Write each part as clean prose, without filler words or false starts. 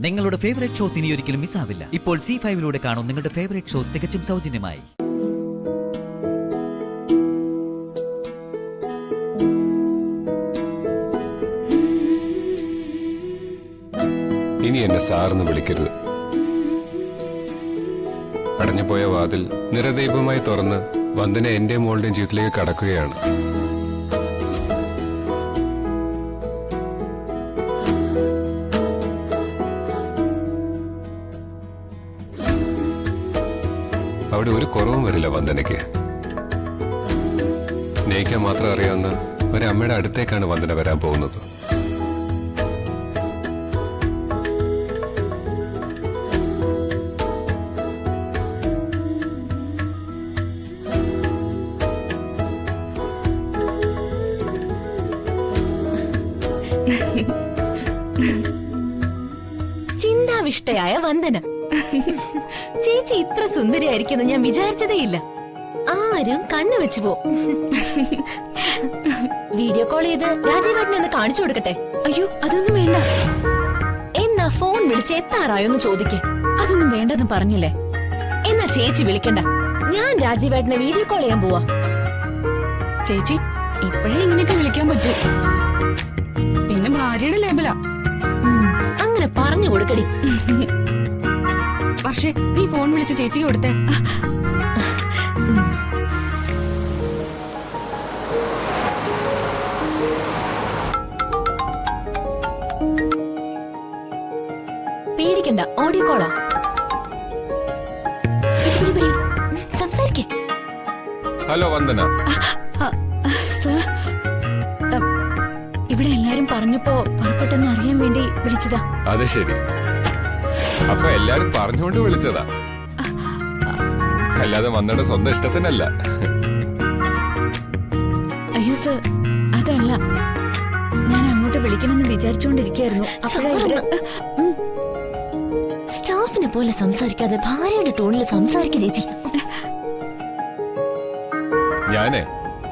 നിങ്ങളുടെ favourite shows ഇനി ഒരിക്കലും മിസ്സാവില്ല. ഇപ്പോൾ C5 കാണും നിങ്ങളുടെ ഫേവറേറ്റ് ഷോസ് തികച്ചും സൗജന്യമായി. ഇനി എന്നെ സാറെന്ന് വിളിക്കരുത്. അടഞ്ഞുപോയ വാതിൽ നിറദൈവമായി തുറന്ന് വന്ദന എന്റെ മോളുടെയും ജീവിതത്തിലേക്ക് കടക്കുകയാണ്. അവിടെ ഒരു കുറവും വരില്ല വന്ദനയ്ക്ക്. സ്നേഹിക്കാൻ മാത്രം അറിയാവുന്ന ഒരമ്മയുടെ അടുത്തേക്കാണ് വന്ദന വരാൻ പോകുന്നത്. ചിന്താവിഷ്ടയായ വന്ദന. ചേച്ചി ഇത്ര സുന്ദരിയായിരിക്കുന്നു ഞാൻ വിചാരിച്ചതേയില്ല. ആരും കണ്ണു വെച്ചു പോ. വീഡിയോ കോൾ ചെയ്ത് രാജീവേട്ടനെ ഒന്ന് കാണിച്ചു കൊടുക്കട്ടെ? അയ്യോ, അതൊന്നും വേണ്ട. എന്നാ ഫോൺ വിളിച്ച് എത്താറായോന്ന് ചോദിക്കേ. അതൊന്നും വേണ്ടെന്ന് പറഞ്ഞില്ലേ? എന്നാ ചേച്ചി വിളിക്കണ്ട, ഞാൻ രാജീവേട്ടനെ വീഡിയോ കോൾ ചെയ്യാൻ പോവാ. ചേച്ചി ഇപ്പോഴേ ഇങ്ങനെയൊക്കെ വിളിക്കാൻ പറ്റൂ. പിന്നെ ഭാര്യയുടെ ലേബലാ. അങ്ങനെ പറഞ്ഞു കൊടുക്കടി. പക്ഷേ നീ ഫോൺ വിളിച്ച് ചേച്ചിക്ക് കൊടുത്തേ. പേടിക്കണ്ട, ഓഡിയോ കോളാ. സംസാരിക്കേ. ഹലോ വന്ദന. സർ, ഇവിടെ എല്ലാരും പറഞ്ഞപ്പോ പുറപ്പെട്ടെന്ന് അറിയാൻ വേണ്ടി വിളിച്ചതാ. അത് ശരി, അപ്പൊ എല്ലാരും പറഞ്ഞുകൊണ്ട് വിളിച്ചതാ, അല്ലാതെ വന്നയുടെ സ്വന്തം ഇഷ്ടത്തിനല്ല. അയ്യോ സർ, അതല്ല. ഞാൻ അങ്ങോട്ട് വിളിക്കണമെന്ന് വിചാരിച്ചുകൊണ്ടിരിക്കുകയായിരുന്നു. സ്റ്റാഫിനെ പോലെ സംസാരിക്കാതെ ഭാര്യയുടെ ടോണിൽ സംസാരിക്കുക ചേച്ചി. ഞാനേ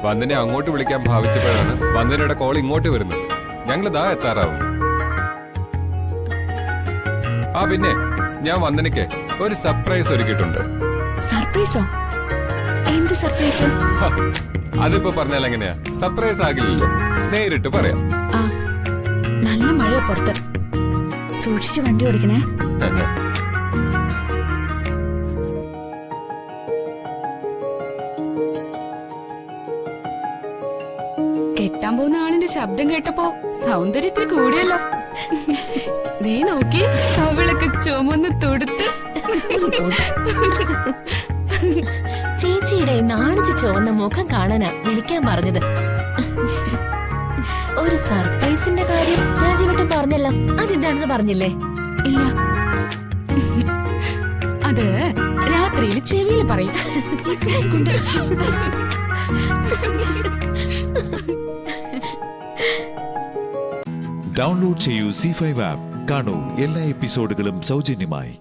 വന്ദനെ അങ്ങോട്ട് വിളിക്കാൻ ഭാവിച്ചപ്പോഴാണ് വന്ദനയുടെ കോൾ ഇങ്ങോട്ട് വരുന്നത്. ഞങ്ങൾ ദാ എത്താറാവും. ആ പിന്നെ ഞാൻ വന്ദനയ്ക്ക് ഒരു സർപ്രൈസ് ഒരുക്കിയിട്ടുണ്ട്. സർപ്രൈസോ? എന്ത് സർപ്രൈസ്? അതിപ്പോ പറഞ്ഞാൽ എങ്ങനെയാ? സർപ്രൈസ് ആകില്ലല്ലോ, നേരിട്ട് പറയാം. ആ, നല്ല മഴയാ പുറത്ത്, സൂക്ഷിച്ചു വണ്ടി ഓടിക്കണേ. കെട്ടാൻ പോകുന്ന ആളിന്റെ ശബ്ദം കേട്ടപ്പോ സൗന്ദര്യത്തിൽ കൂടിയല്ലോ. നീ നോക്കി, അവളൊക്കെ ചുമന്ന് തൊടുത്ത്. ചേച്ചിയുടെ നാണിച്ച് ചുവന്ന മുഖം കാണാനാ വിളിക്കാൻ പറഞ്ഞത്. ഒരു സർപ്രൈസിന്റെ കാര്യം രാജീവേട്ടൻ പറഞ്ഞല്ലോ, അതെന്താണെന്ന് പറഞ്ഞില്ലേ? ഇല്ല, അത് രാത്രിയിൽ ചെവിയിൽ പറയും. ഡൗൺലോഡ് ചെയ്യൂ C5 ആപ്പ്. കാണൂ എല്ലാ എപ്പിസോഡുകളും സൗജന്യമായി.